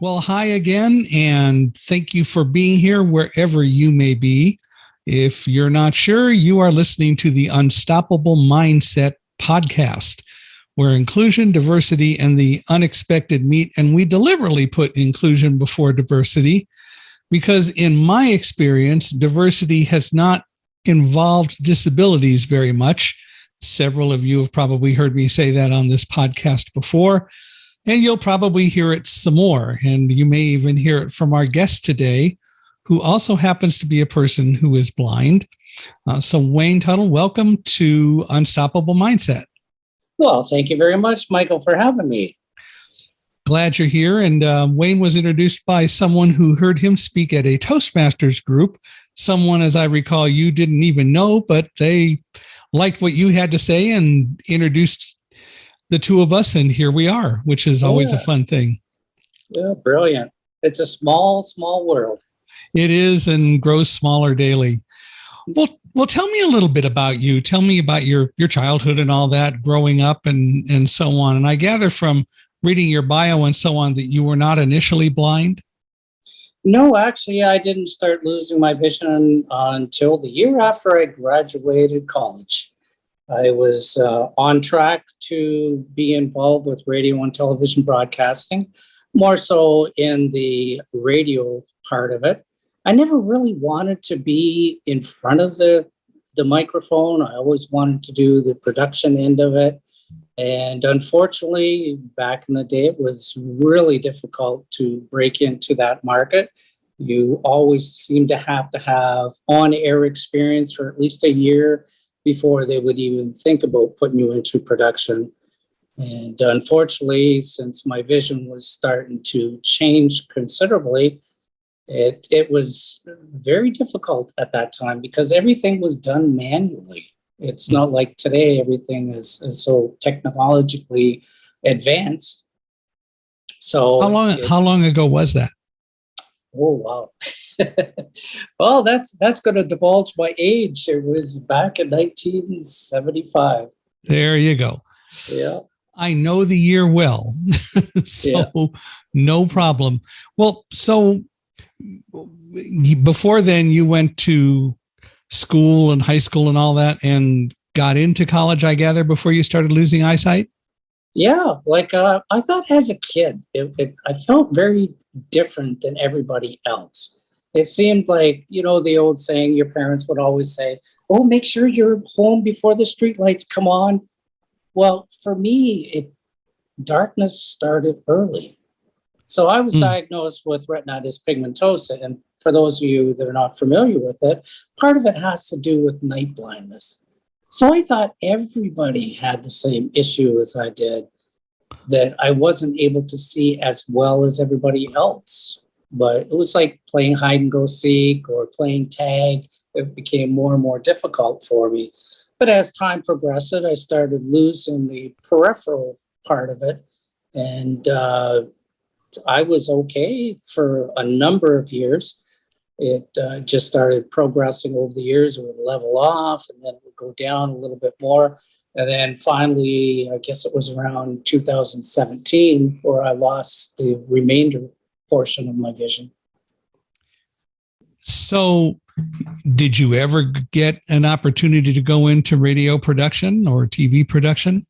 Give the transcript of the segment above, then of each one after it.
Well, hi again, and thank you for being here wherever you may be. If you're not sure, you are listening to the Unstoppable Mindset podcast, where inclusion, diversity, and the unexpected meet. And we deliberately put inclusion before diversity because, in my experience, diversity has not involved disabilities very much. Several of you have probably heard me say that on this podcast before. And you'll probably hear it some more. And you may even hear it from our guest today, who also happens to be a person who is blind. So Wayne Tuttle, welcome to Unstoppable Mindset. Well, thank you very much, Michael, for having me. Glad you're here. And Wayne was introduced by someone who heard him speak at a Toastmasters group. Someone, as I recall, you didn't even know, but they liked what you had to say and introduced the two of us, and here we are, which is always a fun thing. Yeah, brilliant. It's a small world. It is, and grows smaller daily. Well, tell me a little bit about you. Tell me about your childhood and all that, growing up and so on. And I gather from reading your bio and so on that you were not initially blind. No, actually, I didn't start losing my vision until the year after I graduated college. I was on track to be involved with radio and television broadcasting, more so in the radio part of it. I never really wanted to be in front of the microphone. I always wanted to do the production end of it. And unfortunately, back in the day, it was really difficult to break into that market. You always seem to have on-air experience for at least a year before they would even think about putting you into production. And unfortunately, since my vision was starting to change considerably, it was very difficult at that time because everything was done manually. It's not like today, everything is so technologically advanced. So how long ago was that? Oh, wow. Well, that's going to divulge my age. It was back in 1975. There you go. Yeah. I know the year well. No problem. Well, so before then you went to school and high school and all that and got into college, I gather, before you started losing eyesight? Yeah. I thought as a kid, I felt very different than everybody else. It seemed like, the old saying your parents would always say, oh, make sure you're home before the streetlights come on. Well, for me, darkness started early. So I was diagnosed with retinitis pigmentosa. And for those of you that are not familiar with it, part of it has to do with night blindness. So I thought everybody had the same issue as I did, that I wasn't able to see as well as everybody else. But it was like playing hide and go seek or playing tag. It became more and more difficult for me. But as time progressed, I started losing the peripheral part of it. And I was okay for a number of years. It just started progressing over the years. It would level off and then it would go down a little bit more. And then finally, I guess it was around 2017 where I lost the remainder portion of my vision. So did you ever get an opportunity to go into radio production or TV production?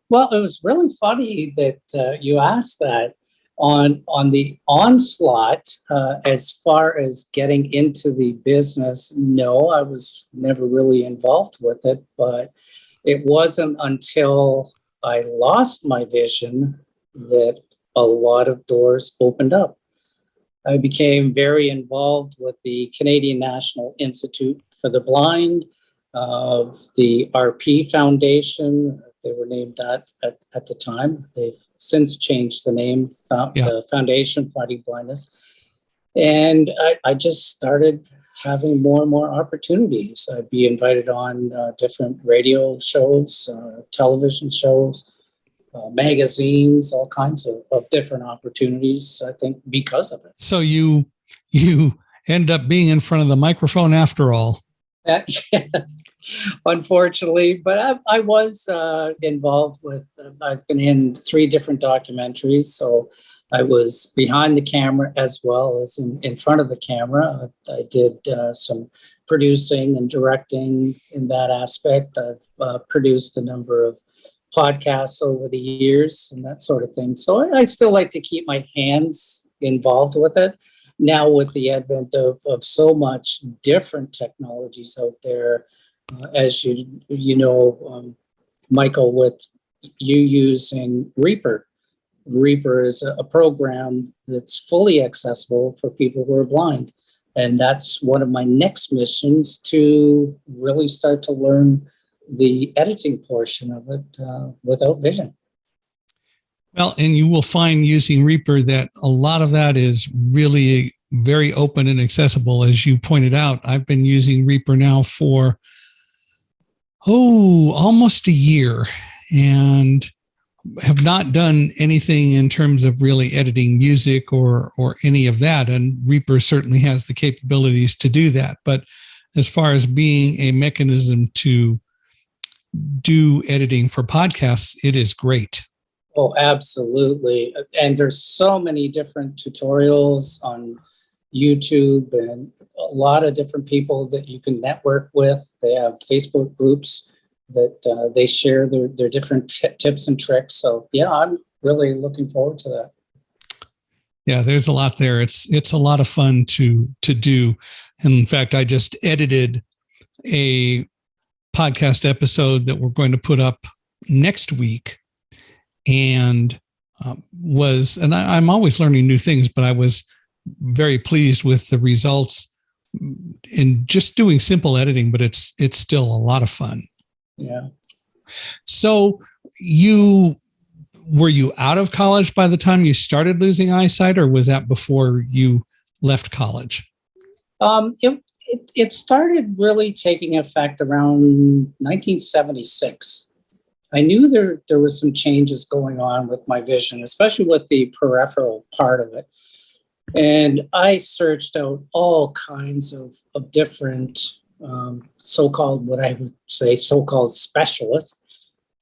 Well, it was really funny that you asked that. On the onslaught, as far as getting into the business, no, I was never really involved with it. But it wasn't until I lost my vision that a lot of doors opened up. I became very involved with the Canadian National Institute for the Blind, the RP Foundation. They were named that at the time. They've since changed the name, the Foundation Fighting Blindness. And I just started having more and more opportunities. I'd be invited on different radio shows, television shows, magazines, all kinds of different opportunities, I think, because of it. So you end up being in front of the microphone after all. Yeah. Unfortunately, but I was involved with, I've been in 3 different documentaries. So I was behind the camera as well as in front of the camera. I did some producing and directing in that aspect. I've produced a number of podcasts over the years and that sort of thing. So I still like to keep my hands involved with it. Now, with the advent of so much different technologies out there, as you know, Michael, with you using Reaper. Reaper is a program that's fully accessible for people who are blind. And that's one of my next missions, to really start to learn the editing portion of it without vision. Well, and you will find using Reaper that a lot of that is really very open and accessible. As you pointed out, I've been using Reaper now for, almost a year, and have not done anything in terms of really editing music or any of that. And Reaper certainly has the capabilities to do that. But as far as being a mechanism to do editing for podcasts, it is great. Oh, absolutely. And there's so many different tutorials on YouTube and a lot of different people that you can network with. They have Facebook groups that they share their different tips and tricks. So yeah, I'm really looking forward to that. Yeah, there's a lot there. It's a lot of fun to do. And in fact, I just edited a podcast episode that we're going to put up next week, and I'm always learning new things, but I was very pleased with the results in just doing simple editing, but it's still a lot of fun. Yeah. So were you out of college by the time you started losing eyesight, or was that before you left college? It started really taking effect around 1976. I knew there was some changes going on with my vision, especially with the peripheral part of it. And I searched out all kinds of different so-called, what I would say, so-called specialists.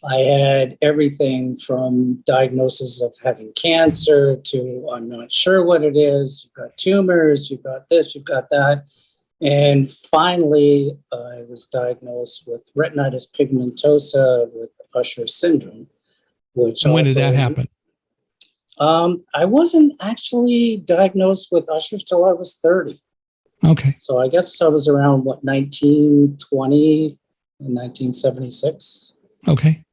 I had everything from diagnosis of having cancer to I'm not sure what it is. You've got tumors, you've got this, you've got that. And finally, I was diagnosed with retinitis pigmentosa with Usher syndrome, which and when did that happen? I wasn't actually diagnosed with Usher's till I was 30. Okay. So I guess I was around, 1920 and 1976. Okay.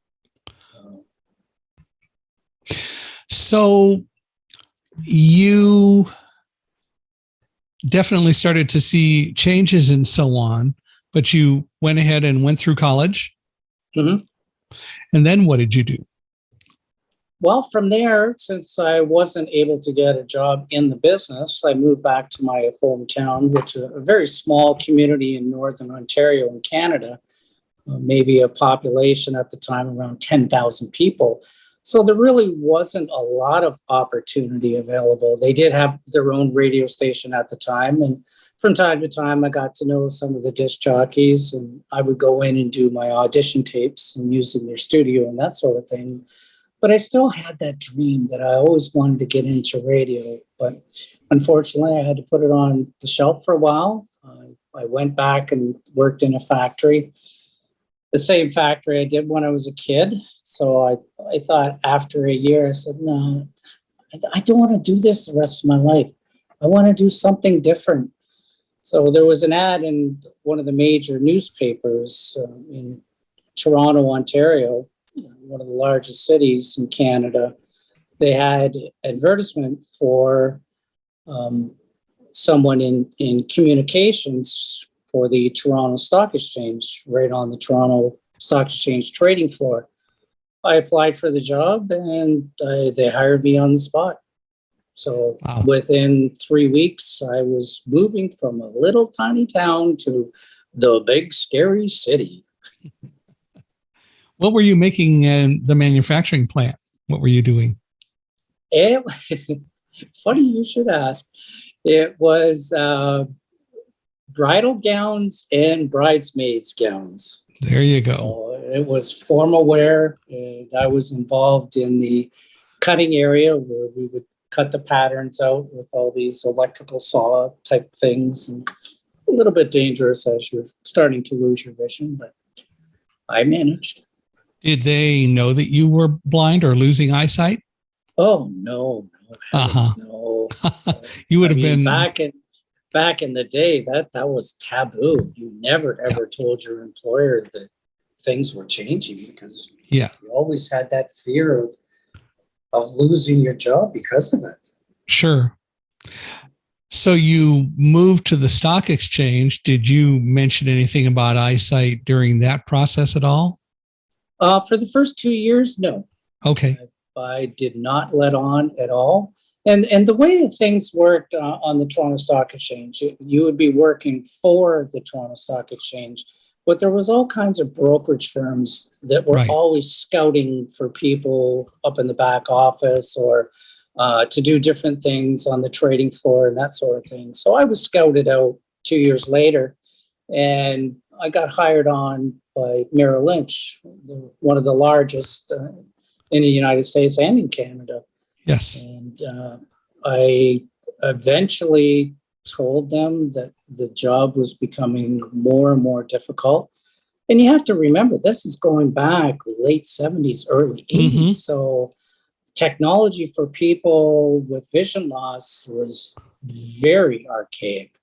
So you definitely started to see changes and so on, but you went ahead and went through college. Mm-hmm. And then what did you do? Well, from there, since I wasn't able to get a job in the business, I moved back to my hometown, which is a very small community in Northern Ontario in Canada, maybe a population at the time around 10,000 people. So there really wasn't a lot of opportunity available. They did have their own radio station at the time. And from time to time, I got to know some of the disc jockeys, and I would go in and do my audition tapes and use in their studio and that sort of thing. But I still had that dream that I always wanted to get into radio. But unfortunately, I had to put it on the shelf for a while. I went back and worked in a factory, the same factory I did when I was a kid. So I thought after a year, I said, no, I don't want to do this the rest of my life. I want to do something different. So there was an ad in one of the major newspapers in Toronto, Ontario, one of the largest cities in Canada. They had advertisement for someone in communications for the Toronto Stock Exchange, right on the Toronto Stock Exchange trading floor. I applied for the job, and they hired me on the spot. So wow. Within 3 weeks, I was moving from a little tiny town to the big, scary city. What were you making in the manufacturing plant? What were you doing? Funny you should ask. It was bridal gowns and bridesmaids gowns. There you go. So it was formal wear. And I was involved in the cutting area where we would cut the patterns out with all these electrical saw type things, and a little bit dangerous as you're starting to lose your vision, but I managed. Did they know that you were blind or losing eyesight? Oh no, heavens, no. You would have been back in the day, that was taboo. You never ever told your employer that things were changing, because you always had that fear of losing your job because of it. Sure. So you moved to the stock exchange. Did you mention anything about eyesight during that process at all? For the first 2 years, no. Okay. I did not let on at all. And the way that things worked on the Toronto Stock Exchange, you would be working for the Toronto Stock Exchange, but there was all kinds of brokerage firms that were always scouting for people up in the back office, or to do different things on the trading floor and that sort of thing. So I was scouted out 2 years later, and I got hired on by Merrill Lynch, one of the largest in the United States and in Canada. Yes. And I eventually told them that the job was becoming more and more difficult. And you have to remember, this is going back late 70s, early 80s. Mm-hmm. So technology for people with vision loss was very archaic.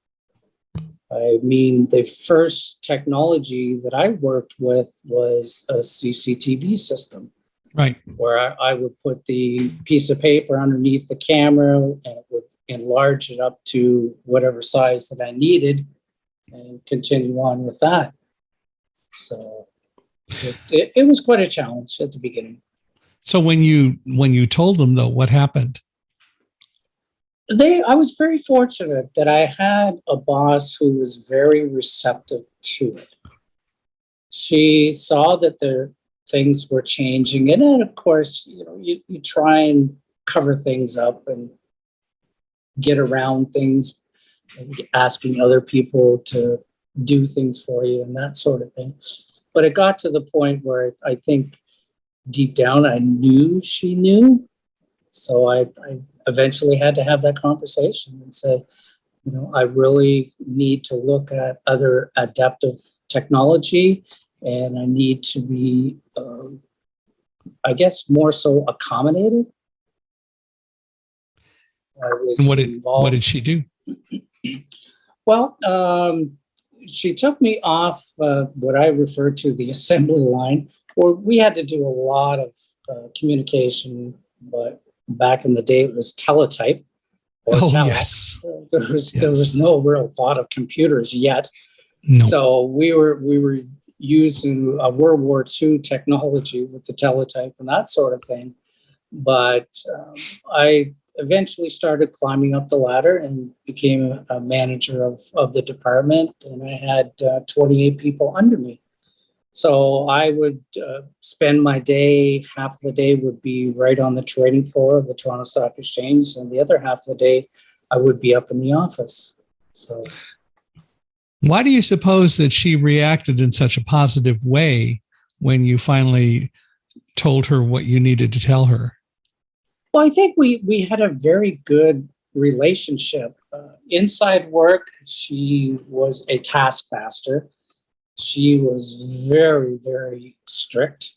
I mean, the first technology that I worked with was a CCTV system. Right. Where I would put the piece of paper underneath the camera, and it would enlarge it up to whatever size that I needed and continue on with that. So it was quite a challenge at the beginning. So when you told them, though, what happened? I was very fortunate that I had a boss who was very receptive to it. She saw that things were changing, and then of course, you try and cover things up and get around things, asking other people to do things for you and that sort of thing. But it got to the point where I think deep down I knew she knew. So I eventually had to have that conversation and say, I really need to look at other adaptive technology, and I need to be, I guess, more so accommodated. And what did she do? Well, she took me off what I refer to the assembly line, where we had to do a lot of communication, but back in the day it was teletype or yes. There was no real thought of computers yet. No. So we were using a World War II technology with the teletype and that sort of thing. But I eventually started climbing up the ladder and became a manager of the department, and I had 28 people under me. So I would spend my day, half of the day would be right on the trading floor of the Toronto Stock Exchange, and the other half of the day I would be up in the office. So, why do you suppose that she reacted in such a positive way when you finally told her what you needed to tell her? Well, I think we had a very good relationship. Inside work, she was a taskmaster. She was very, very strict.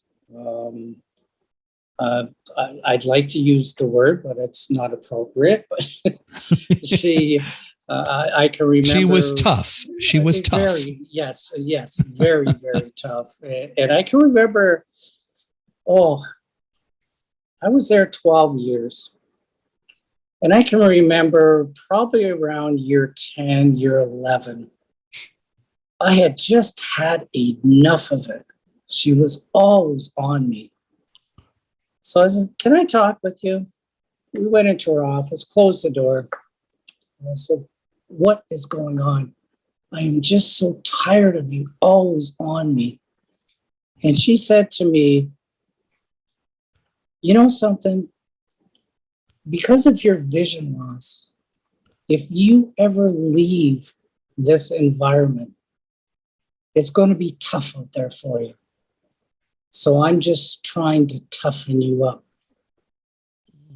I'd like to use the word, but it's not appropriate. But I can remember. She was tough. She was tough. Yes, very, very tough. And I can remember, I was there 12 years. And I can remember probably around year 10, year 11, I had just had enough of it. She was always on me. So I said, "Can I talk with you?" We went into her office, closed the door. And I said, "What is going on? I am just so tired of you always on me." And she said to me, "You know something? Because of your vision loss, if you ever leave this environment, it's going to be tough out there for you. So I'm just trying to toughen you up."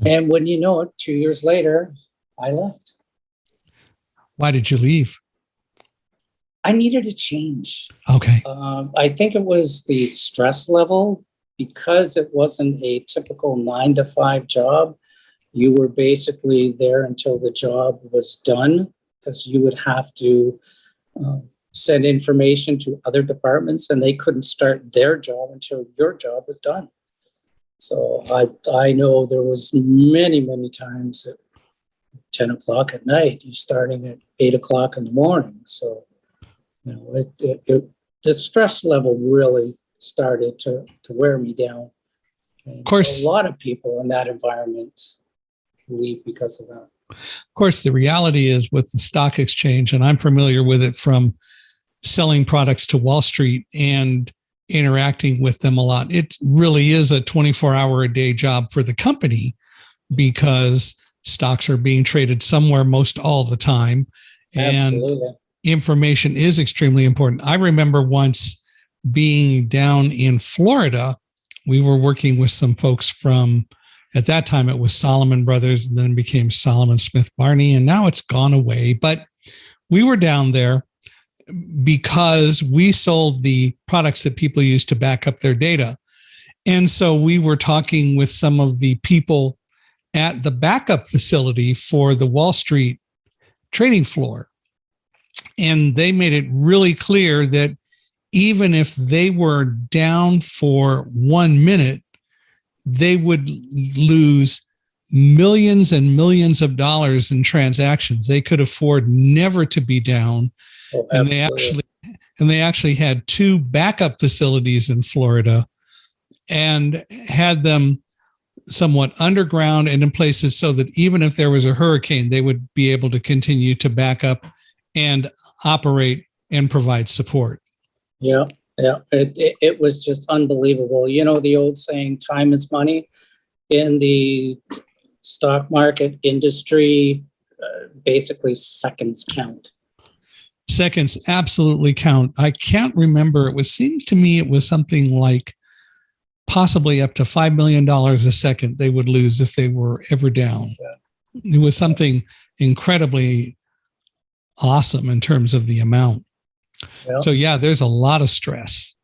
And when you know it, 2 years later, I left. Why did you leave? I needed a change. Okay. I think it was the stress level, because it wasn't a typical 9 to 5 job. You were basically there until the job was done, because you would have to send information to other departments, and they couldn't start their job until your job was done. So I know there was many times at 10 o'clock at night, you starting at 8 o'clock in the morning. So, the stress level really started to wear me down. And Of course, a lot of people in that environment leave because of that. Of course, the reality is with the stock exchange, and I'm familiar with it from selling products to Wall Street and interacting with them a lot. It really is a 24-hour-a-day job for the company, because stocks are being traded somewhere most all the time. And Absolutely. Information is extremely important. I remember once being down in Florida. We were working with some folks from, at that time it was Solomon Brothers, and then it became Solomon Smith Barney, and now it's gone away. But we were down there because we sold the products that people use to back up their data. And so we were talking with some of the people at the backup facility for the Wall Street trading floor. And they made it really clear that even if they were down for 1 minute, they would lose millions and millions of dollars in transactions. They could afford never to be down. Oh, and they actually had 2 backup facilities in Florida, and had them somewhat underground and in places so that even if there was a hurricane, they would be able to continue to back up and operate and provide support. Yeah. It was just unbelievable. You know, the old saying, time is money. In the stock market industry, basically seconds count. Seconds absolutely count. I can't remember. It seems to me it was something like possibly up to $5 million a second they would lose if they were ever down. Yeah. It was something incredibly awesome in terms of the amount. Yeah. So yeah, there's a lot of stress.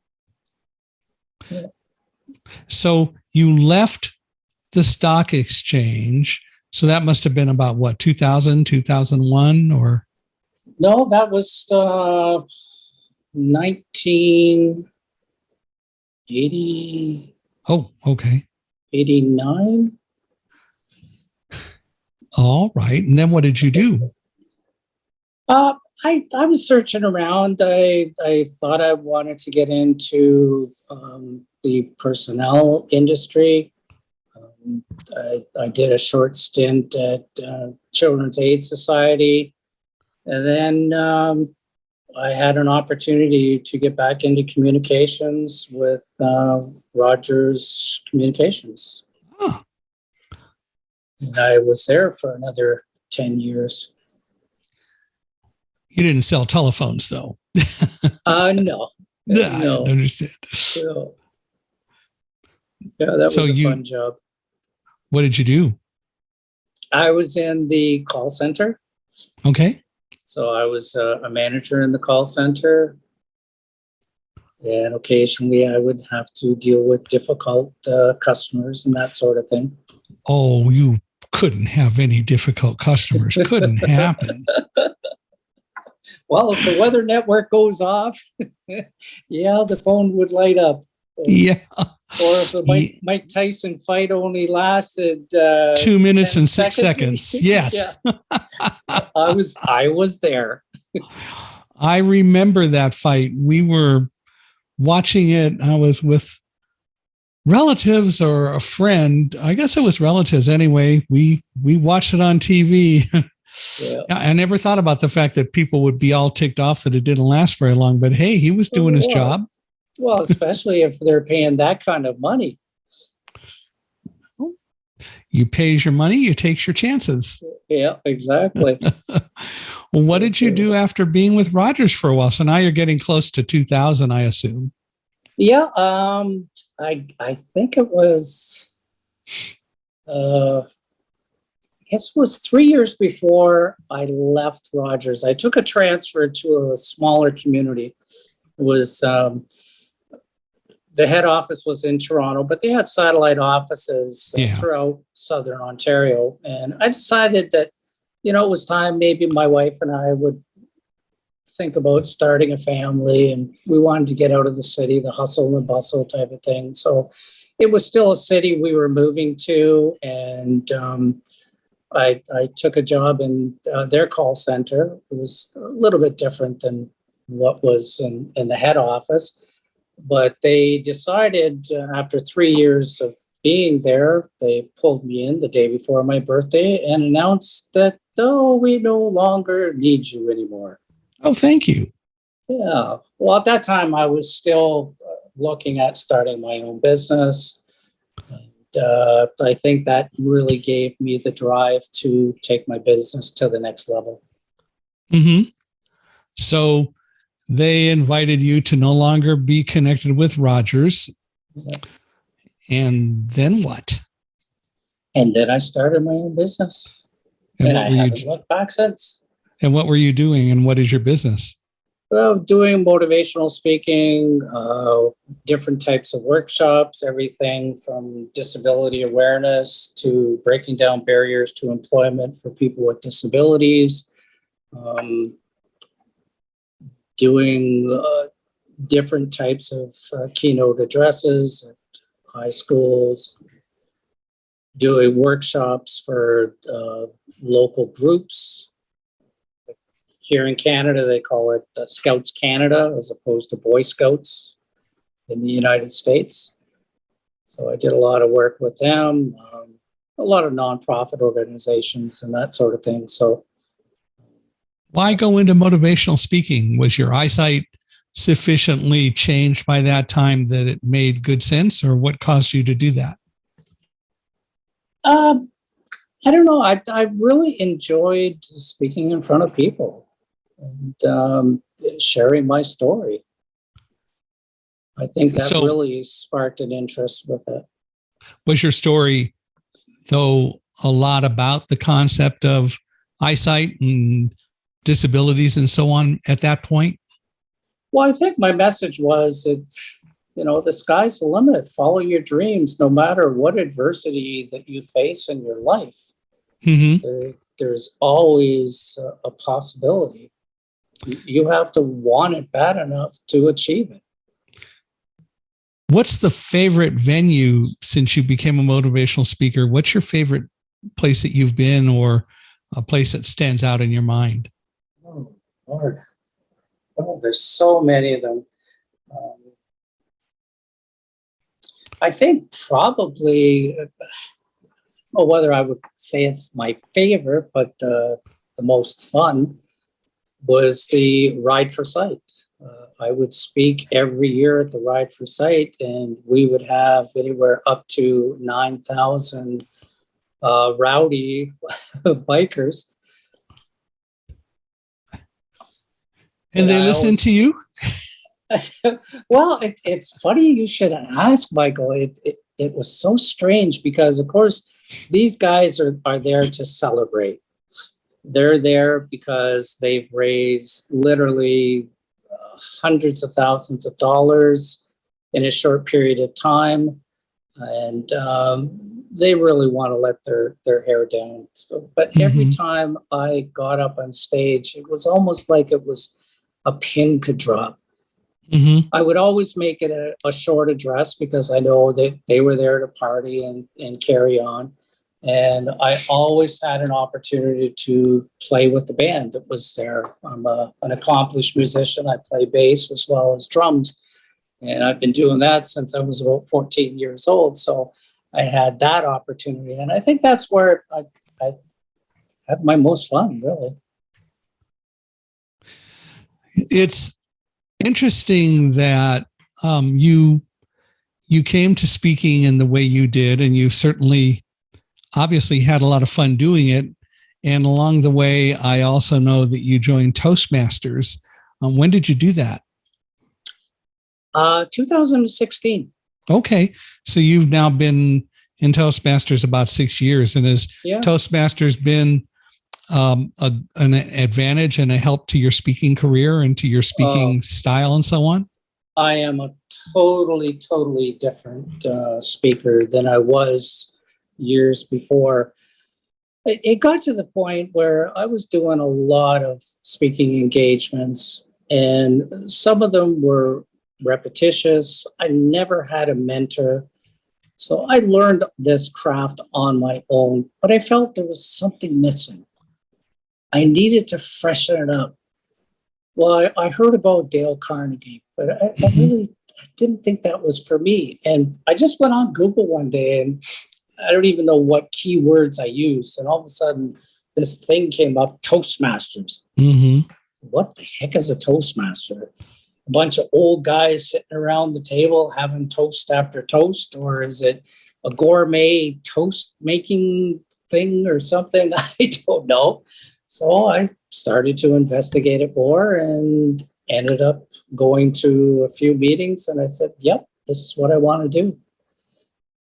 Yeah. So you left the stock exchange. So that must have been about what, 2000, 2001 or? No, that was 1980. Oh, okay. 89. All right. And then what did you do? I was searching around. I thought I wanted to get into the personnel industry. I did a short stint at Children's Aid Society. And then I had an opportunity to get back into communications with Rogers Communications. Huh. And I was there for another 10 years. You didn't sell telephones, though. No. I understand. So, yeah, that was a fun job. What did you do? I was in the call center. Okay. So I was a manager in the call center. And occasionally I would have to deal with difficult customers and that sort of thing. Oh, you couldn't have any difficult customers. Couldn't happen. Well, if the weather network goes off, yeah, the phone would light up. Yeah. Or if the Mike Tyson fight only lasted 2 minutes and 6 seconds. Yes. I was there. I remember that fight. We were watching it. I was with relatives or a friend. I guess it was relatives anyway. We watched it on TV. Yeah. I never thought about the fact that people would be all ticked off that it didn't last very long. But hey, he was doing his job. Well, especially if they're paying that kind of money. You pays your money, you takes your chances. Yeah, exactly. Well, what did you do after being with Rogers for a while? So now you're getting close to 2000, I assume. Yeah, I think it was This was 3 years before I left Rogers. I took a transfer to a smaller community. It was the head office was in Toronto, but they had satellite offices throughout Southern Ontario. And I decided that, it was time maybe my wife and I would think about starting a family, and we wanted to get out of the city, the hustle and bustle type of thing. So it was still a city we were moving to, and I took a job in their call center. It was a little bit different than what was in the head office, but they decided after 3 years of being there, they pulled me in the day before my birthday and announced that, oh, we no longer need you anymore. Oh, thank you. Yeah. Well, at that time, I was still looking at starting my own business. And I think that really gave me the drive to take my business to the next level. Mm-hmm. So they invited you to no longer be connected with Rogers. Yeah. And then what? And then I started my own business. And I haven't looked back since. And what were you doing, and what is your business? Well, doing motivational speaking, different types of workshops, everything from disability awareness to breaking down barriers to employment for people with disabilities, doing different types of keynote addresses at high schools, doing workshops for local groups. Here in Canada, they call it Scouts Canada as opposed to Boy Scouts in the United States. So I did a lot of work with them, a lot of nonprofit organizations and that sort of thing. So why go into motivational speaking? Was your eyesight sufficiently changed by that time that it made good sense, or what caused you to do that? I don't know. I really enjoyed speaking in front of people and sharing my story. I think that really sparked an interest with it. Was your story, though, a lot about the concept of eyesight and disabilities and so on at that point? Well, I think my message was that, the sky's the limit. Follow your dreams, no matter what adversity that you face in your life. Mm-hmm. There's always a possibility. You have to want it bad enough to achieve it. What's the favorite venue since you became a motivational speaker? What's your favorite place that you've been, or a place that stands out in your mind? Oh, Lord. Oh, there's so many of them. I think probably, whether I would say it's my favorite, but the most fun was the Ride for Sight. I would speak every year at the Ride for Sight, and we would have anywhere up to 9,000 rowdy bikers. And they listen to you? Well, it's funny you should ask, Michael. It was so strange because, of course, these guys are there to celebrate. They're there because they've raised literally hundreds of thousands of dollars in a short period of time. And they really want to let their hair down. So, but every time I got up on stage, it was almost like it was a pin could drop. I would always make it a short address because I know that they were there to party and carry on. And I always had an opportunity to play with the band that was there. I'm an accomplished musician. I play bass as well as drums. And I've been doing that since I was about 14 years old. So I had that opportunity. And I think that's where I had my most fun, really. It's interesting that you came to speaking in the way you did, and you certainly obviously had a lot of fun doing it. And along the way, I also know that you joined Toastmasters. When did you do that? 2016. Okay. So you've now been in Toastmasters about 6 years. And has Toastmasters been an advantage and a help to your speaking career and to your speaking style and so on? I am a totally different speaker than I was years before. It got to the point where I was doing a lot of speaking engagements, and some of them were repetitious. I never had a mentor. So I learned this craft on my own, but I felt there was something missing. I needed to freshen it up. Well, I heard about Dale Carnegie, but I really didn't think that was for me. And I just went on Google one day, and I don't even know what keywords I used. And all of a sudden, this thing came up, Toastmasters. What the heck is a Toastmaster? A bunch of old guys sitting around the table having toast after toast? Or is it a gourmet toast making thing or something? I don't know. So I started to investigate it more and ended up going to a few meetings. And I said, yep, this is what I want to do.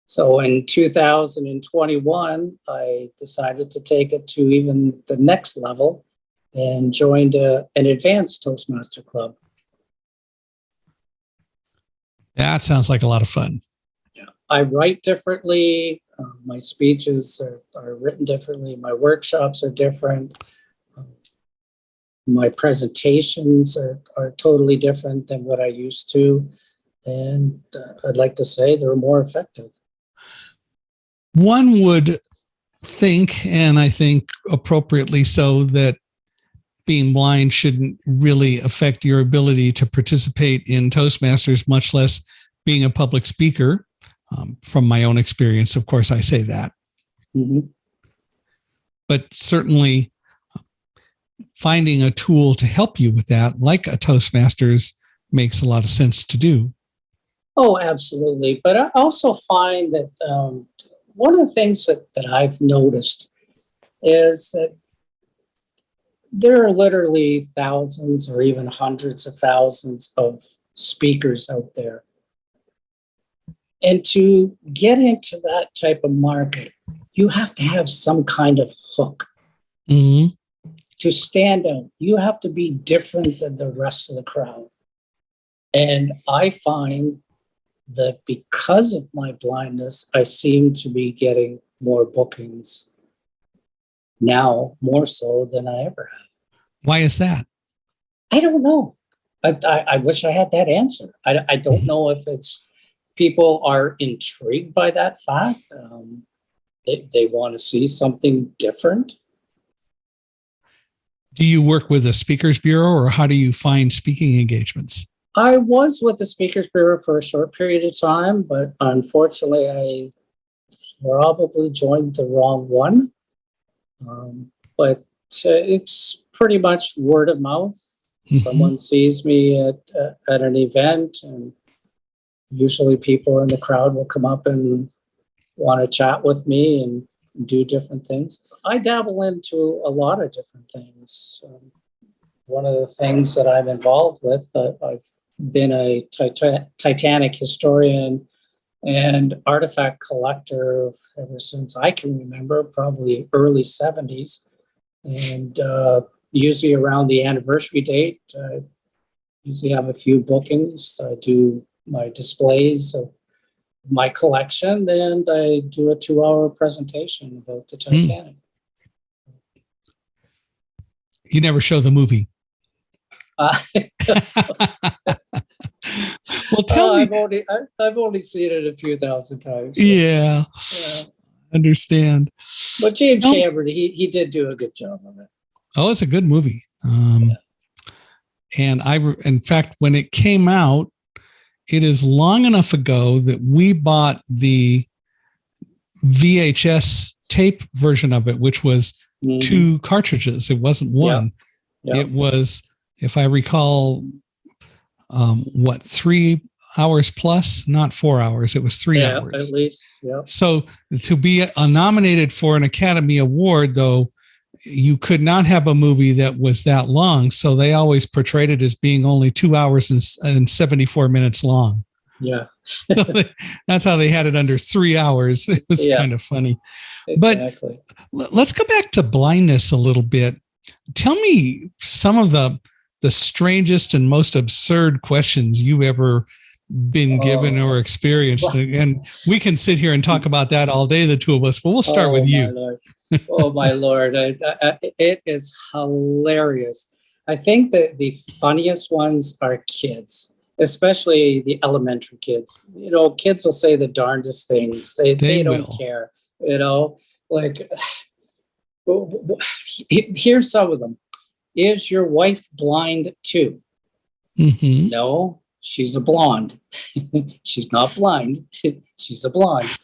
So in 2021, I decided to take it to even the next level and joined an advanced Toastmaster club. That sounds like a lot of fun. Yeah, I write differently. My speeches are written differently. My workshops are different. My presentations are totally different than what I used to. And I'd like to say they're more effective. One would think, and I think appropriately so, that being blind shouldn't really affect your ability to participate in Toastmasters, much less being a public speaker. From my own experience, of course, I say that. But certainly finding a tool to help you with that, like a Toastmasters, makes a lot of sense to do. Oh, absolutely. But I also find that one of the things that I've noticed is that there are literally thousands or even hundreds of thousands of speakers out there. And to get into that type of market, you have to have some kind of hook. To stand out, you have to be different than the rest of the crowd. And I find that because of my blindness, I seem to be getting more bookings now, more so than I ever have. Why is that? I don't know. I wish I had that answer. I don't know if it's people are intrigued by that fact. They want to see something different. Do you work with a speakers bureau, or how do you find speaking engagements? I was with the Speakers Bureau for a short period of time, but unfortunately, I probably joined the wrong one. But it's pretty much word of mouth. Someone sees me at an event, and usually people in the crowd will come up and want to chat with me and do different things. I dabble into a lot of different things. One of the things that I'm involved with, I've been a Titanic historian and artifact collector ever since I can remember, probably early 70s. And usually around the anniversary date, I usually have a few bookings. I do my displays of my collection, and I do a 2-hour presentation about the Titanic. You never show the movie. Well, tell me. I've only seen it a few thousand times. So. Yeah. Understand. But James Cameron, he did do a good job of it. Oh, it's a good movie. And in fact, when it came out, it is long enough ago that we bought the VHS tape version of it, which was 2 cartridges. It wasn't one. Yep. It was, if I recall, 3 hours plus, not 4 hours. It was 3 hours. At least. Yeah. So to be nominated for an Academy Award, though, you could not have a movie that was that long. So they always portrayed it as being only 2 hours and 74 minutes long. Yeah. So that's how they had it under 3 hours. It was kind of funny. Exactly. But let's go back to blindness a little bit. Tell me some of the strangest and most absurd questions you ever been given or experienced. And we can sit here and talk about that all day, the two of us, but we'll start with you. Lord. Oh, my Lord. It is hilarious. I think that the funniest ones are kids, especially the elementary kids. You know, kids will say the darndest things. They don't care, you know, like, here's some of them. Is your wife blind too? Mm-hmm. No, she's a blonde. She's not blind. She's a blonde.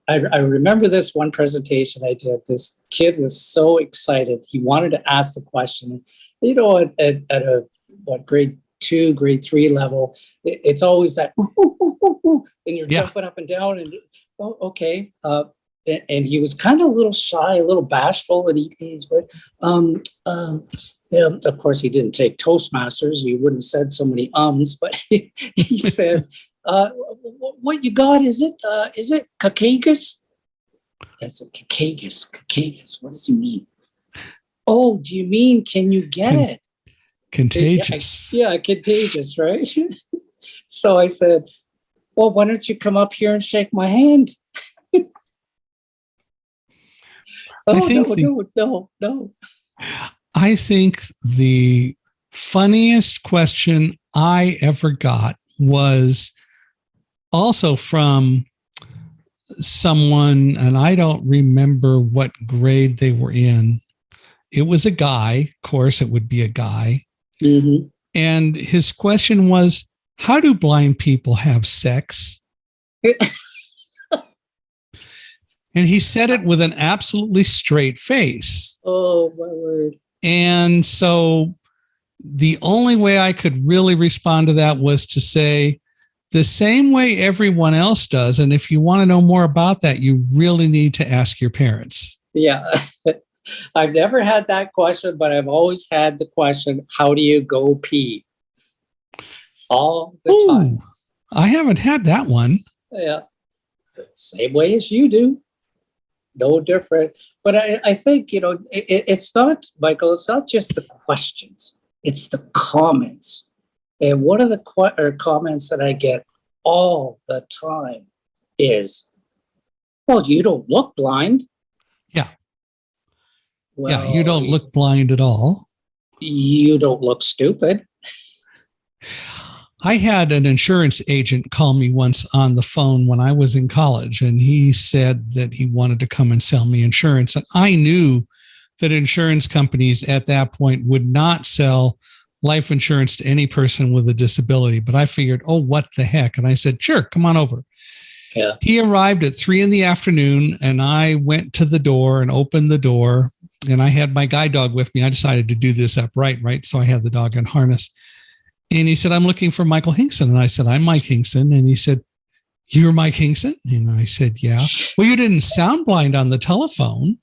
I remember this one presentation I did. This kid was so excited. He wanted to ask the question. You know, at a grade 2, grade 3 level, it's always that ooh, ooh, ooh, ooh, ooh, and you're jumping up and down. And okay. And he was kind of a little shy, a little bashful, and he's yeah, of course, he didn't take Toastmasters. He wouldn't have said so many ums, but he said, "What you got? Is it Caucasus?" That's a Caucasus. What does he mean? Oh, do you mean can you get it? Contagious. Yeah, contagious, right? So I said, "Well, why don't you come up here and shake my hand?" No. I think the funniest question I ever got was also from someone, and I don't remember what grade they were in. It was a guy. Of course, it would be a guy. Mm-hmm. And his question was, how do blind people have sex? And he said it with an absolutely straight face. Oh, my word. And so the only way I could really respond to that was to say, the same way everyone else does. And if you want to know more about that, you really need to ask your parents. Yeah. I've never had that question, but I've always had the question, how do you go pee? All the time. I haven't had that one. Yeah. Same way as you do. No different. But I think, you know, it's not, Michael, it's not just the questions. It's the comments. And one of the comments that I get all the time is, well, you don't look blind. Yeah. Well, yeah, you don't look blind at all. You don't look stupid. I had an insurance agent call me once on the phone when I was in college, and he said that he wanted to come and sell me insurance. And I knew that insurance companies at that point would not sell life insurance to any person with a disability. But I figured, oh, what the heck? And I said, sure, come on over. Yeah. He arrived at 3 p.m, and I went to the door and opened the door, and I had my guide dog with me. I decided to do this upright, right? So I had the dog in harness. And he said, I'm looking for Michael Hinkson. And I said, I'm Mike Hinkson. And he said, you're Mike Hinkson? And I said, yeah. Well, you didn't sound blind on the telephone.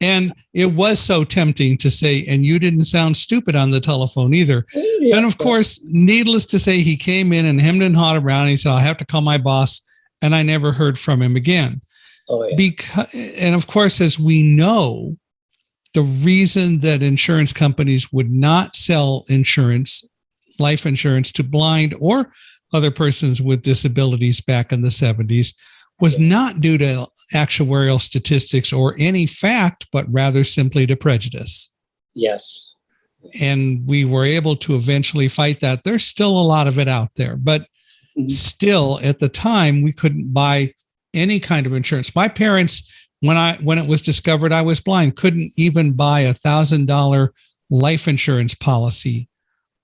And it was so tempting to say, and you didn't sound stupid on the telephone either. Yeah, and of course, needless to say, he came in and hemmed and hawed around. And he said, I'll have to call my boss. And I never heard from him again. Oh, yeah. And of course, as we know, the reason that insurance companies would not sell life insurance to blind or other persons with disabilities back in the 70s was not due to actuarial statistics or any fact, but rather simply to prejudice. Yes. And we were able to eventually fight that. There's still a lot of it out there, but still at the time we couldn't buy any kind of insurance. My parents, when it was discovered I was blind, couldn't even buy $1,000 life insurance policy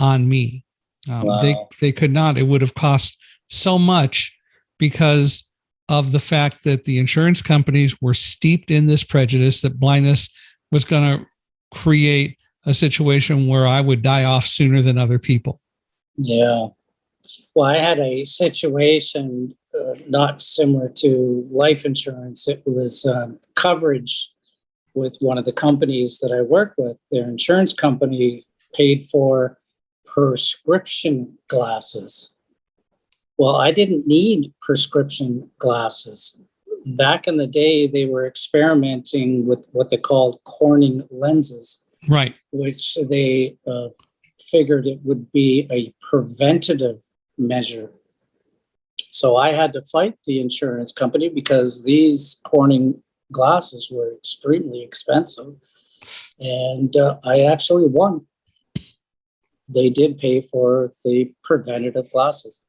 on me. Wow. They could not. It would have cost so much because of the fact that the insurance companies were steeped in this prejudice that blindness was going to create a situation where I would die off sooner than other people. Yeah. Well, I had a situation not similar to life insurance. It was coverage with one of the companies that I work with. Their insurance company paid for prescription glasses. Well, I didn't need prescription glasses. Back in the day, they were experimenting with what they called Corning lenses, Right. which they figured it would be a preventative measure. So I had to fight the insurance company because these Corning glasses were extremely expensive. And I actually won. They did pay for the preventative glasses.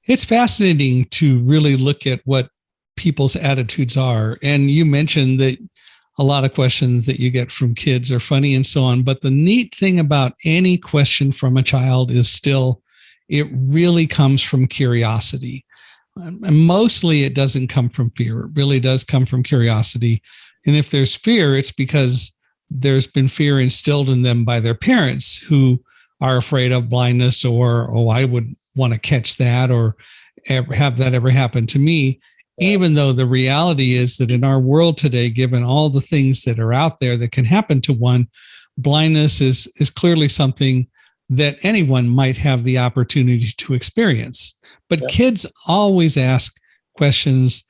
It's fascinating to really look at what people's attitudes are. And you mentioned that a lot of questions that you get from kids are funny and so on. But the neat thing about any question from a child is still, it really comes from curiosity. And mostly it doesn't come from fear. It really does come from curiosity. And if there's fear, it's because there's been fear instilled in them by their parents who are afraid of blindness, or, oh, I would want to catch that, or have that ever happen to me. Even though the reality is that in our world today, given all the things that are out there that can happen to one, blindness is clearly something that anyone might have the opportunity to experience. But kids always ask questions,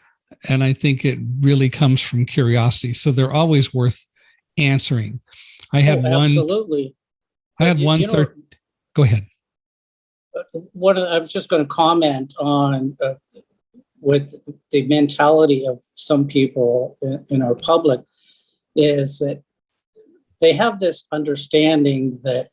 and I think it really comes from curiosity. So they're always worth answering. I had absolutely. Go ahead. What I was just going to comment on with the mentality of some people in our public is that they have this understanding that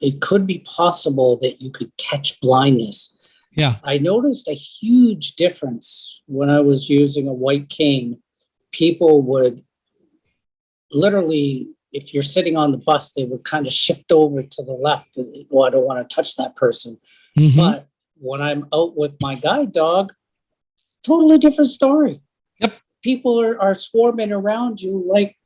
it could be possible that you could catch blindness. Yeah. I noticed a huge difference when I was using a white cane. People would literally, if you're sitting on the bus, they would kind of shift over to the left. And, I don't want to touch that person. Mm-hmm. But when I'm out with my guide dog, totally different story. Yep. People are swarming around you like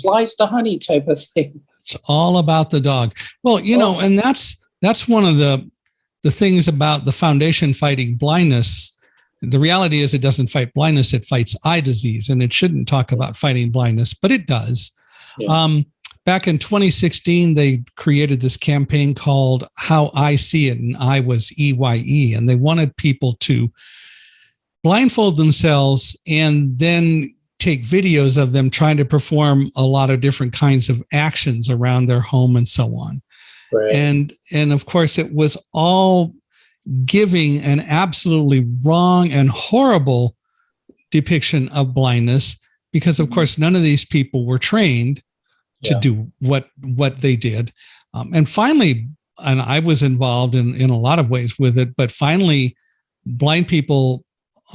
flies to honey type of thing. It's all about the dog. Well, and that's one of the things about the foundation fighting blindness. The reality is it doesn't fight blindness, it fights eye disease, and it shouldn't talk about fighting blindness, but it does. Yeah. Back in 2016, they created this campaign called How I See It, and I was EYE, and they wanted people to blindfold themselves and then take videos of them trying to perform a lot of different kinds of actions around their home and so on. Right. And of course, it was all giving an absolutely wrong and horrible depiction of blindness because, of course, none of these people were trained to do what they did. And finally, and I was involved in a lot of ways with it, but finally, blind people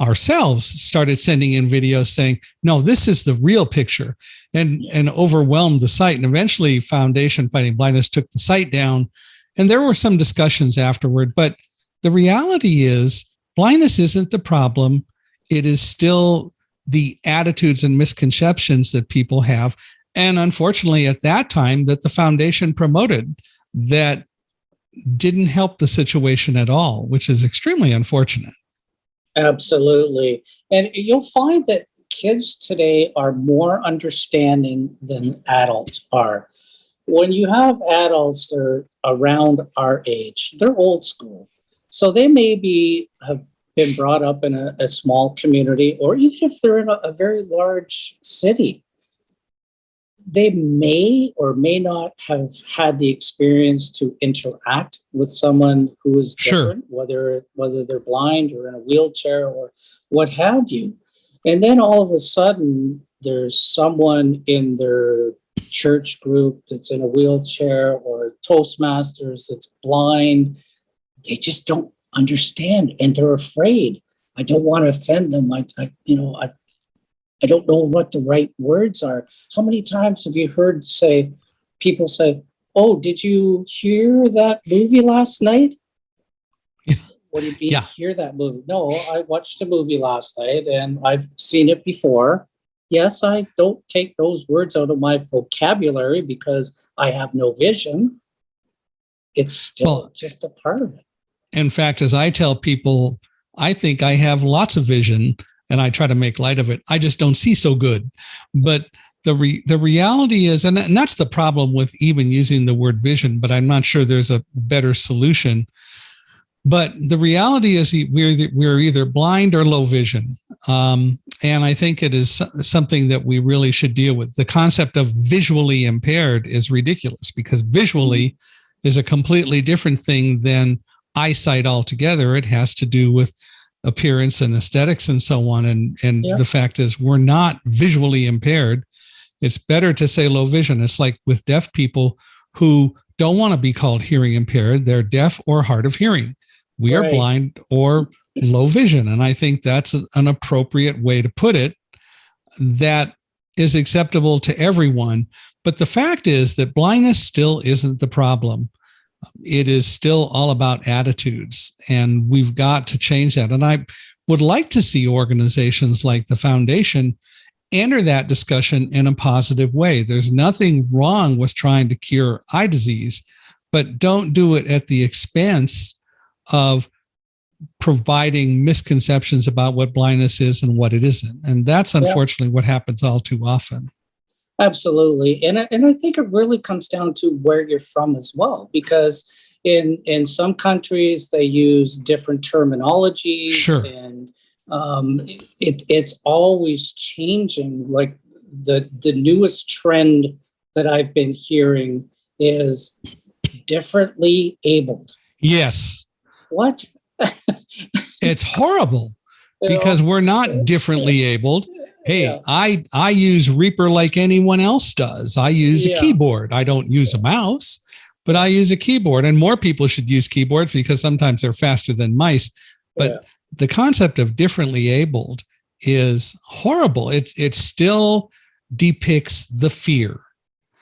ourselves started sending in videos saying, no, this is the real picture, and overwhelmed the site. And eventually Foundation Fighting Blindness took the site down, and there were some discussions afterward. But the reality is blindness isn't the problem. It is still the attitudes and misconceptions that people have. And unfortunately, at that time that the foundation promoted that didn't help the situation at all, which is extremely unfortunate. Absolutely. And you'll find that kids today are more understanding than adults are. When you have adults that are around our age, they're old school. So they maybe have been brought up in a small community, or even if they're in a very large city, they may or may not have had the experience to interact with someone who is different, whether they're blind or in a wheelchair or what have you. And then all of a sudden, there's someone in their church group that's in a wheelchair, or Toastmasters that's blind. They just don't understand, and they're afraid. I don't want to offend them. I don't know what the right words are. How many times have you heard people say, oh, did you hear that movie last night? What do you mean hear that movie? No, I watched a movie last night and I've seen it before. Yes, I don't take those words out of my vocabulary because I have no vision. It's still just a part of it. In fact, as I tell people, I think I have lots of vision, and I try to make light of it. I just don't see so good. But the reality is, and that's the problem with even using the word vision, but I'm not sure there's a better solution. But the reality is we're either blind or low vision. And I think it is something that we really should deal with. The concept of visually impaired is ridiculous, because visually is a completely different thing than eyesight altogether. It has to do with appearance and aesthetics and so on. And the fact is, we're not visually impaired. It's better to say low vision. It's like with deaf people who don't want to be called hearing impaired. They're deaf or hard of hearing. We are blind or low vision. And I think that's an appropriate way to put it that is acceptable to everyone. But the fact is that blindness still isn't the problem. It is still all about attitudes, and we've got to change that. And I would like to see organizations like the Foundation enter that discussion in a positive way. There's nothing wrong with trying to cure eye disease, but don't do it at the expense of providing misconceptions about what blindness is and what it isn't. And that's unfortunately what happens all too often. Absolutely. And I think it really comes down to where you're from as well, because in some countries they use different terminologies. Sure. And it's always changing. Like the newest trend that I've been hearing is differently abled. Yes. What? It's horrible, because we're not differently abled. Hey, I use Reaper like anyone else does. I use a keyboard. I don't use a mouse, but I use a keyboard. And more people should use keyboards, because sometimes they're faster than mice. But the concept of differently abled is horrible. It still depicts the fear.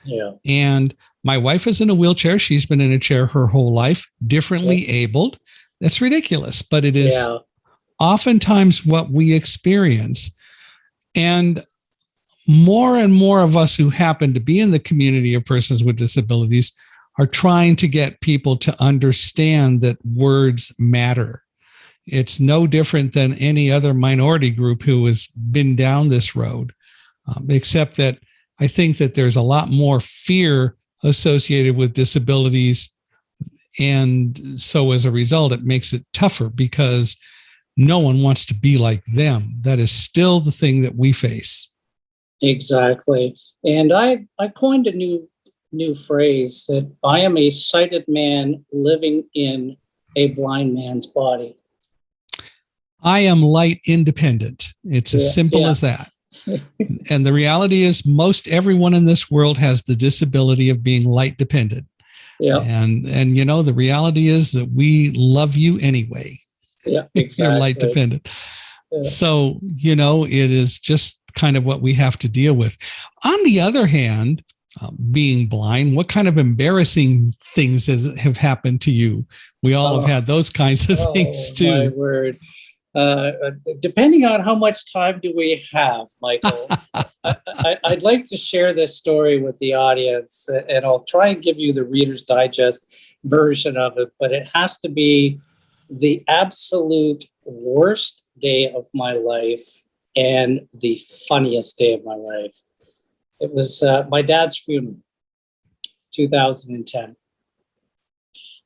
Yeah. And my wife is in a wheelchair. She's been in a chair her whole life. Differently abled. That's ridiculous, but it is oftentimes what we experience. And more of us who happen to be in the community of persons with disabilities are trying to get people to understand that words matter. It's no different than any other minority group who has been down this road, except that I think that there's a lot more fear associated with disabilities. And so as a result, it makes it tougher, because no one wants to be like them. That is still the thing that we face. Exactly. And I coined a new phrase that I am a sighted man living in a blind man's body. I am light independent. It's as simple as that. And the reality is, most everyone in this world has the disability of being light dependent. Yeah. And you know, the reality is that we love you anyway. Yeah, exactly. You're light dependent. Yeah. So, you know, it is just kind of what we have to deal with. On the other hand, being blind, what kind of embarrassing things have happened to you? We all have had those kinds of things too. My word. Depending on how much time do we have, Michael, I'd like to share this story with the audience, and I'll try and give you the Reader's Digest version of it, but it has to be the absolute worst day of my life and the funniest day of my life. It was my dad's funeral, 2010.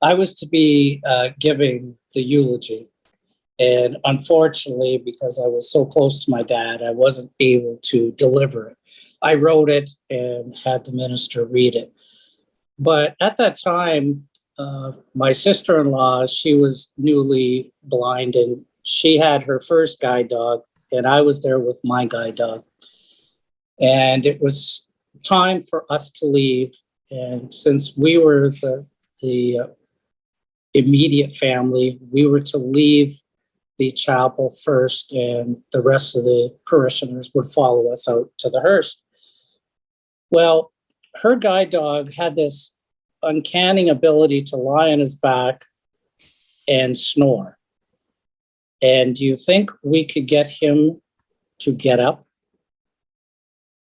I was to be giving the eulogy. And unfortunately, because I was so close to my dad, I wasn't able to deliver it. I wrote it and had the minister read it. But at that time, my sister-in-law, she was newly blind, and she had her first guide dog, and I was there with my guide dog. And it was time for us to leave. And since we were the immediate family, we were to leave the chapel first, and the rest of the parishioners would follow us out to the hearse. Well, her guide dog had this uncanny ability to lie on his back and snore. And do you think we could get him to get up?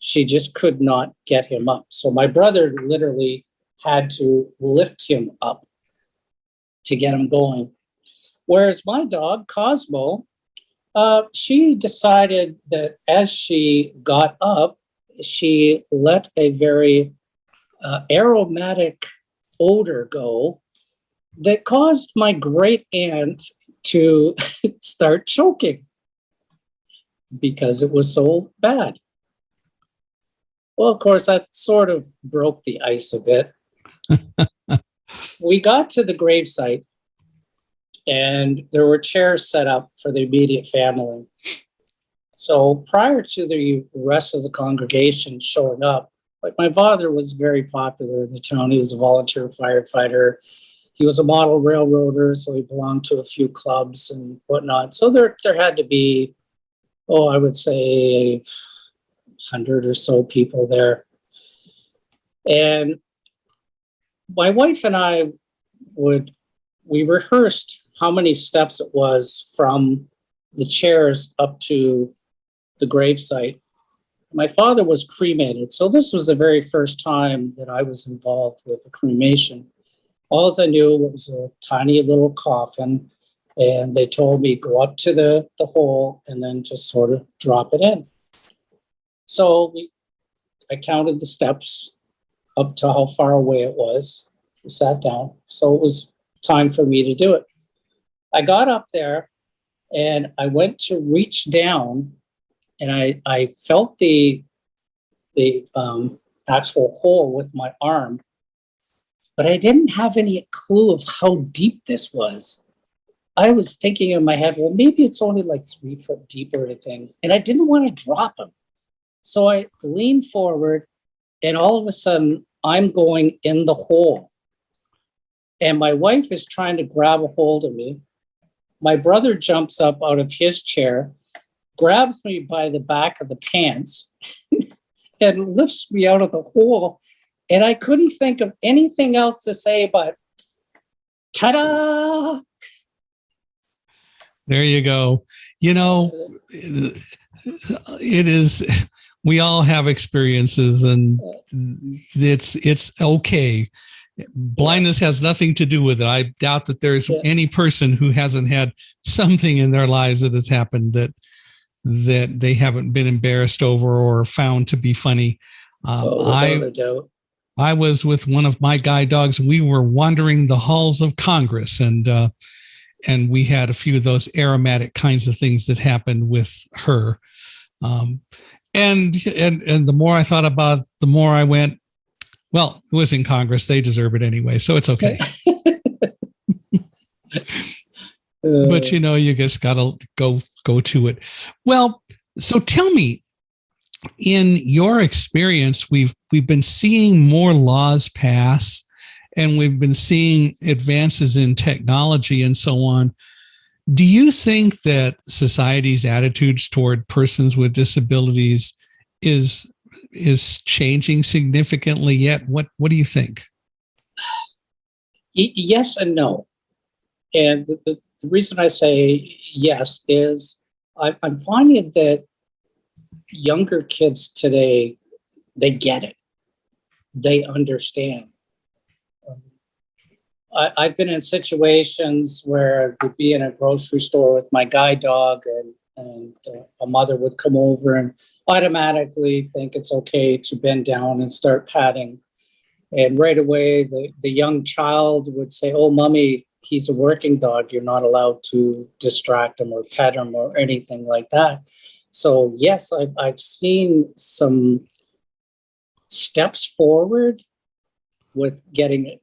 She just could not get him up. So my brother literally had to lift him up to get him going. Whereas my dog, Cosmo, she decided that as she got up, she let a very aromatic odor go that caused my great aunt to start choking because it was so bad. Well, of course, that sort of broke the ice a bit. We got to the gravesite, and there were chairs set up for the immediate family. So prior to the rest of the congregation showing up, like, my father was very popular in the town. He was a volunteer firefighter. He was a model railroader, so he belonged to a few clubs and whatnot. So there had to be, I would say 100 or so people there. And my wife and I we rehearsed how many steps it was from the chairs up to the gravesite. My father was cremated, so this was the very first time that I was involved with a cremation. All I knew was a tiny little coffin, and they told me go up to the hole and then just sort of drop it in. So I counted the steps up to how far away it was. We sat down, so it was time for me to do it. I got up there and I went to reach down, and I felt the actual hole with my arm, but I didn't have any clue of how deep this was. I was thinking in my head, well, maybe it's only like 3 foot deep or anything, and I didn't want to drop him. So I leaned forward, and all of a sudden, I'm going in the hole. And my wife is trying to grab a hold of me. My brother jumps up out of his chair, grabs me by the back of the pants, and lifts me out of the hole. And I couldn't think of anything else to say but, ta-da! There you go. It is, we all have experiences, and it's okay. Blindness has nothing to do with it. I doubt that there's any person who hasn't had something in their lives that has happened that they haven't been embarrassed over or found to be funny. Without a doubt. I was with one of my guide dogs. We were wandering the halls of Congress, and we had a few of those aromatic kinds of things that happened with her. And the more I thought about it, the more I went, well, it was in Congress. They deserve it anyway, so it's okay. But you just got to go to it. Well, so tell me, in your experience, we've been seeing more laws pass, and we've been seeing advances in technology and so on. Do you think that society's attitudes toward persons with disabilities is changing significantly yet? What do you think? Yes and no. And the reason I say yes is I'm finding that younger kids today, they get it. They understand. I've been in situations where I would be in a grocery store with my guide dog, and a mother would come over and automatically think it's okay to bend down and start patting. And right away, the young child would say, "Oh, mommy, he's a working dog. You're not allowed to distract him or pet him or anything like that." So yes, I've seen some steps forward with getting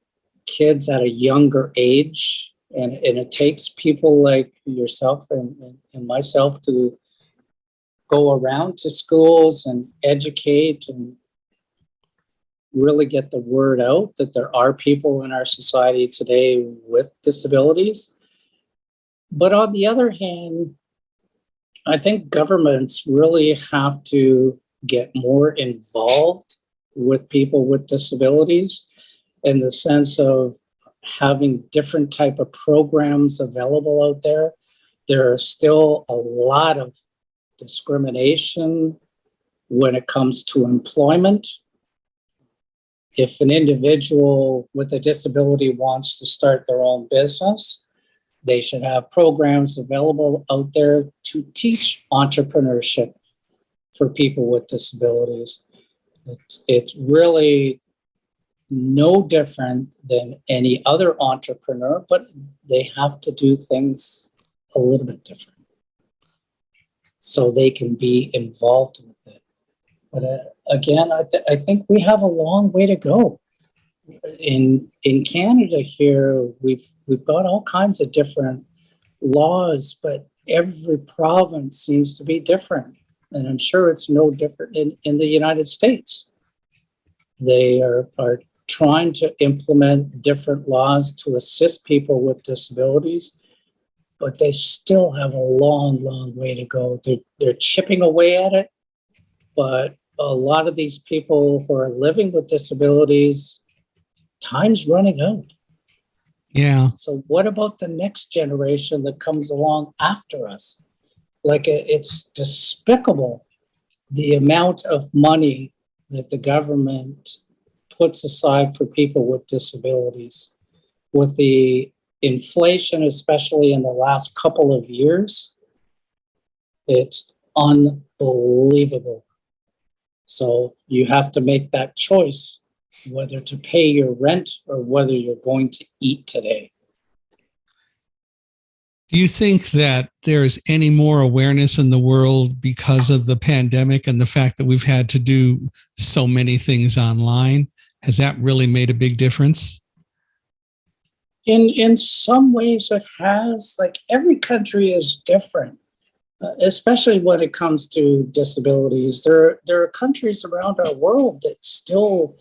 kids at a younger age. And it takes people like yourself and myself to go around to schools and educate and really get the word out that there are people in our society today with disabilities. But on the other hand, I think governments really have to get more involved with people with disabilities, in the sense of having different type of programs available out there. There are still a lot of discrimination when it comes to employment. If an individual with a disability wants to start their own business, they should have programs available out there to teach entrepreneurship for people with disabilities. It's really no different than any other entrepreneur, but they have to do things a little bit different so they can be involved with it. But again, I think we have a long way to go. In Canada here, we've got all kinds of different laws, but every province seems to be different. And I'm sure it's no different in the United States. They are trying to implement different laws to assist people with disabilities, but they still have a long, long way to go. They're chipping away at it, but a lot of these people who are living with disabilities, time's running out. Yeah. So what about the next generation that comes along after us? Like, it's despicable the amount of money that the government puts aside for people with disabilities. With the inflation, especially in the last couple of years, it's unbelievable. So you have to make that choice whether to pay your rent or whether you're going to eat today. Do you think that there's any more awareness in the world because of the pandemic and the fact that we've had to do so many things online? Has that really made a big difference? In some ways it has. Like, every country is different, especially when it comes to disabilities. There are countries around our world that still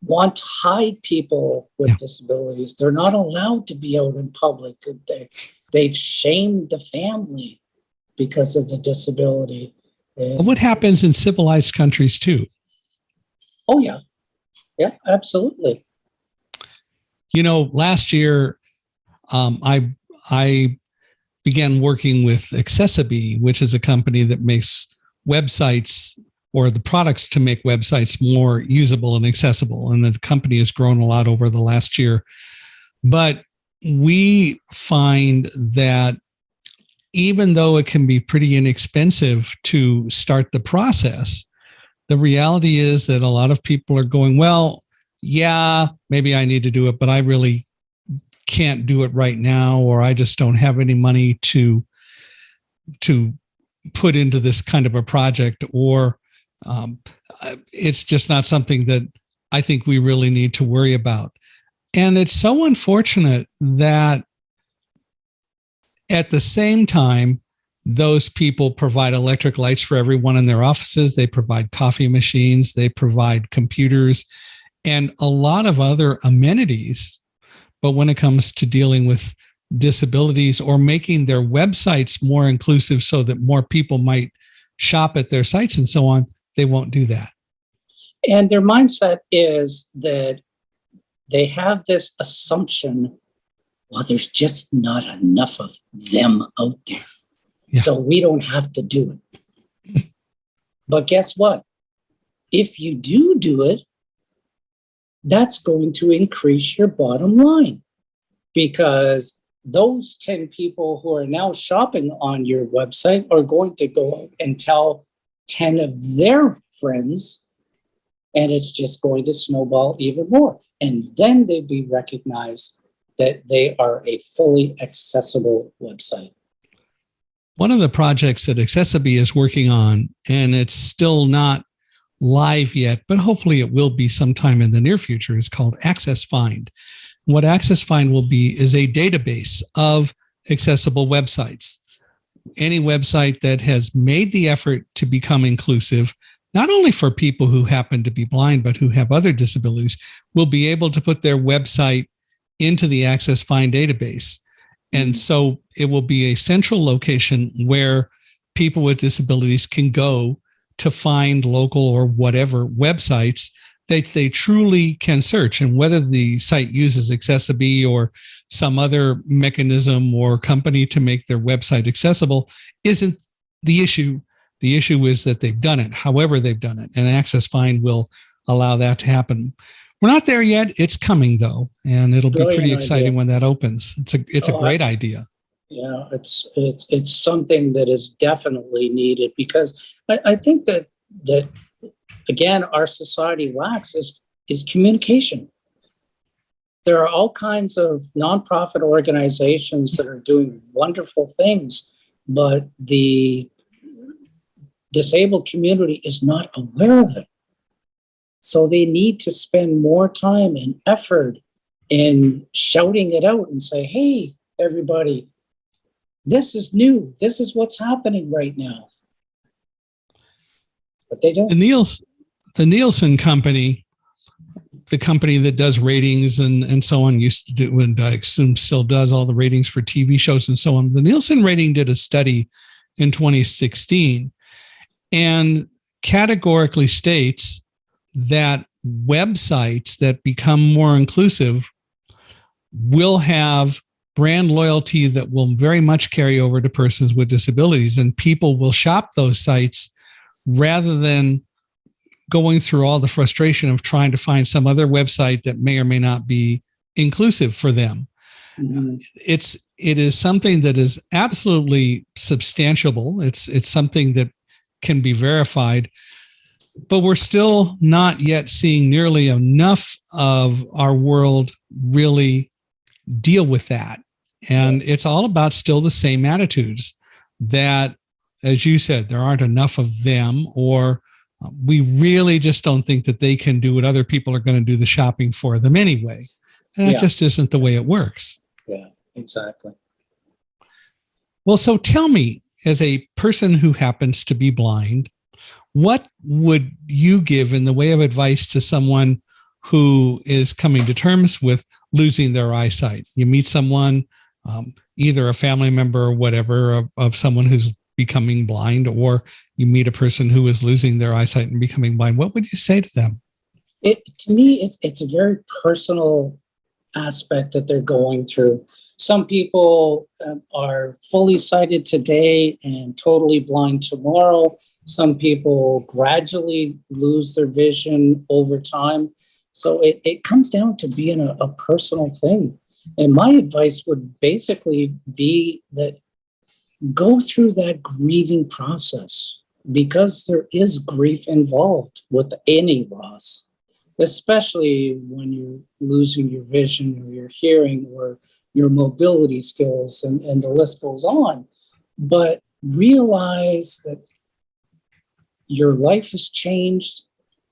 want to hide people with disabilities. They're not allowed to be out in public. They've shamed the family because of the disability. And what happens in civilized countries too? Oh, yeah. Yeah, absolutely. You know, last year, I began working with Accessiby, which is a company that makes websites or the products to make websites more usable and accessible. And the company has grown a lot over the last year. But we find that even though it can be pretty inexpensive to start the process, the reality is that a lot of people are going, well, yeah, maybe I need to do it, but I really can't do it right now, or I just don't have any money to put into this kind of a project, or it's just not something that I think we really need to worry about. And it's so unfortunate that at the same time, those people provide electric lights for everyone in their offices. They provide coffee machines. They provide computers and a lot of other amenities. But when it comes to dealing with disabilities or making their websites more inclusive so that more people might shop at their sites and so on, they won't do that. And their mindset is that they have this assumption, well, there's just not enough of them out there. Yeah. So we don't have to do it. But guess what? If you do it, that's going to increase your bottom line, because those 10 people who are now shopping on your website are going to go and tell 10 of their friends, and it's just going to snowball even more. And then they'd be recognized that they are a fully accessible website. One of the projects that Accessiby is working on, and it's still not live yet, but hopefully it will be sometime in the near future, is called Access Find. What Access Find will be is a database of accessible websites. Any website that has made the effort to become inclusive, not only for people who happen to be blind, but who have other disabilities, will be able to put their website into the Access Find database. And so it will be a central location where people with disabilities can go to find local or whatever websites that they truly can search. And whether the site uses Accessiby or some other mechanism or company to make their website accessible isn't the issue. The issue is that they've done it, however they've done it. And Access Find will allow that to happen. We're not there yet. It's coming, though, and it'll be pretty exciting when that opens. It's a great idea. Yeah, it's something that is definitely needed, because I think that again, our society lacks is communication. There are all kinds of nonprofit organizations that are doing wonderful things, but the disabled community is not aware of it. So they need to spend more time and effort in shouting it out and say, hey, everybody, this is new. This is what's happening right now. But they don't. The Nielsen company, the company that does ratings and so on, used to do, and I assume still does, all the ratings for TV shows and so on. The Nielsen rating did a study in 2016 and categorically states that websites that become more inclusive will have brand loyalty that will very much carry over to persons with disabilities, and people will shop those sites rather than going through all the frustration of trying to find some other website that may or may not be inclusive for them. Mm-hmm. It is something that is absolutely substantiable. It's something that can be verified, but we're still not yet seeing nearly enough of our world really deal with that. And it's all about still the same attitudes that, as you said, there aren't enough of them, or we really just don't think that they can do what other people are going to do the shopping for them anyway. And that just isn't the way it works. Yeah, exactly. Well, so tell me, as a person who happens to be blind, what would you give in the way of advice to someone who is coming to terms with losing their eyesight? You meet someone, either a family member or whatever, of someone who's becoming blind, or you meet a person who is losing their eyesight and becoming blind. What would you say to them? To me, it's a very personal aspect that they're going through. Some people are fully sighted today and totally blind tomorrow. Some people gradually lose their vision over time. So it comes down to being a personal thing. And my advice would basically be that go through that grieving process, because there is grief involved with any loss, especially when you're losing your vision or your hearing or your mobility skills, and the list goes on. But realize that your life has changed.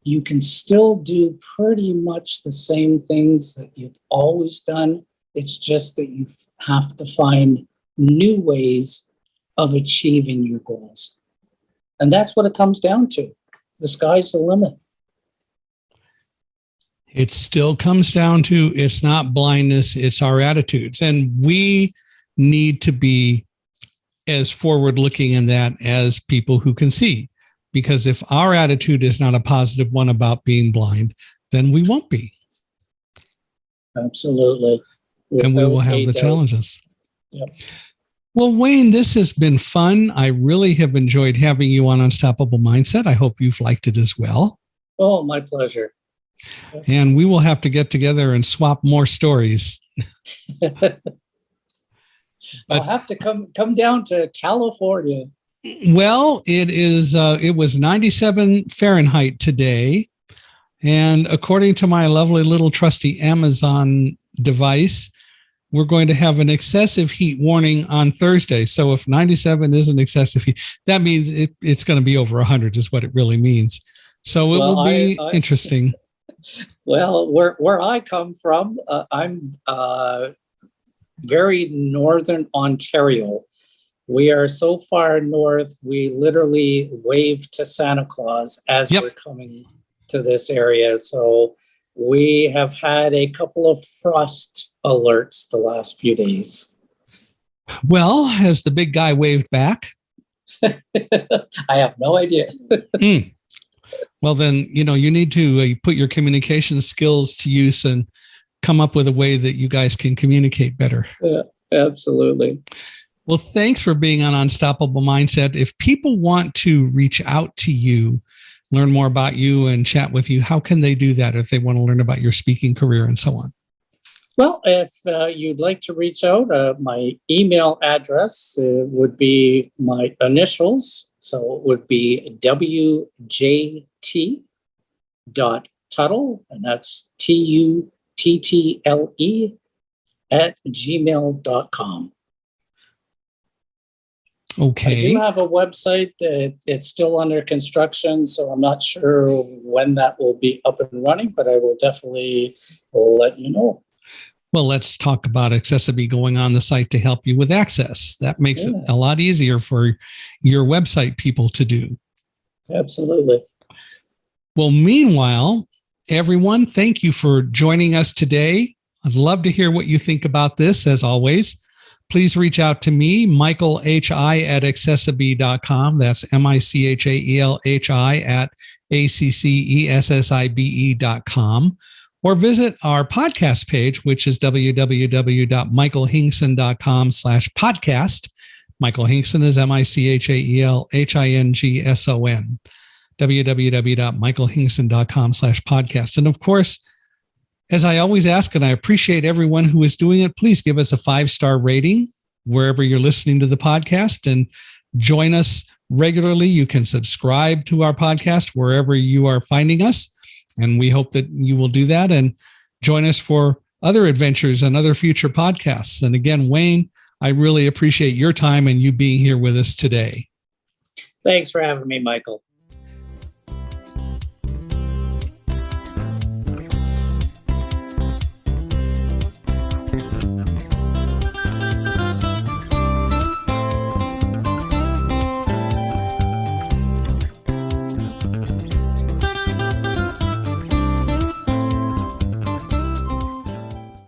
You can still do pretty much the same things that you've always done. It's just that you have to find new ways of achieving your goals. And that's what it comes down to. The sky's the limit. It still comes down to, it's not blindness, it's our attitudes. And we need to be as forward-looking in that as people who can see. Because if our attitude is not a positive one about being blind, then we won't be. Absolutely. And we will have the challenges. Yep. Well, Wayne, this has been fun. I really have enjoyed having you on Unstoppable Mindset. I hope you've liked it as well. Oh, my pleasure. And we will have to get together and swap more stories. I'll have to come down to California. Well, it was 97 Fahrenheit today. And according to my lovely little trusty Amazon device, we're going to have an excessive heat warning on Thursday. So if 97 isn't excessive heat, that means it's going to be over 100 is what it really means. So it will be interesting. Well, where I come from, I'm very northern Ontario. We are so far north, we literally wave to Santa Claus as we're coming to this area. So we have had a couple of frost alerts the last few days. Well, has the big guy waved back? I have no idea. Well, then, you need to put your communication skills to use and come up with a way that you guys can communicate better. Yeah, absolutely. Well, thanks for being on Unstoppable Mindset. If people want to reach out to you, learn more about you and chat with you, how can they do that if they want to learn about your speaking career and so on? Well, if you'd like to reach out, my email address would be my initials, So it would be wjt.tuttle, and that's TUTTLE @gmail.com. Okay. I do have a website that it's still under construction, so I'm not sure when that will be up and running, but I will definitely let you know. Well, let's talk about Accessibility going on the site to help you with access. That makes it a lot easier for your website people to do. Absolutely. Well, meanwhile, everyone, thank you for joining us today. I'd love to hear what you think about this, as always. Please reach out to me, Michael H.I. at accessibility.com. That's MICHAELHI at ACCESSIBE.com. Or visit our podcast page, which is www.michaelhingson.com/podcast. Michael Hingson is MICHAELHINGSON. www.michaelhingson.com/podcast. And of course, as I always ask, and I appreciate everyone who is doing it, please give us a 5-star rating wherever you're listening to the podcast and join us regularly. You can subscribe to our podcast wherever you are finding us. And we hope that you will do that and join us for other adventures and other future podcasts. And again, Wayne, I really appreciate your time and you being here with us today. Thanks for having me, Michael.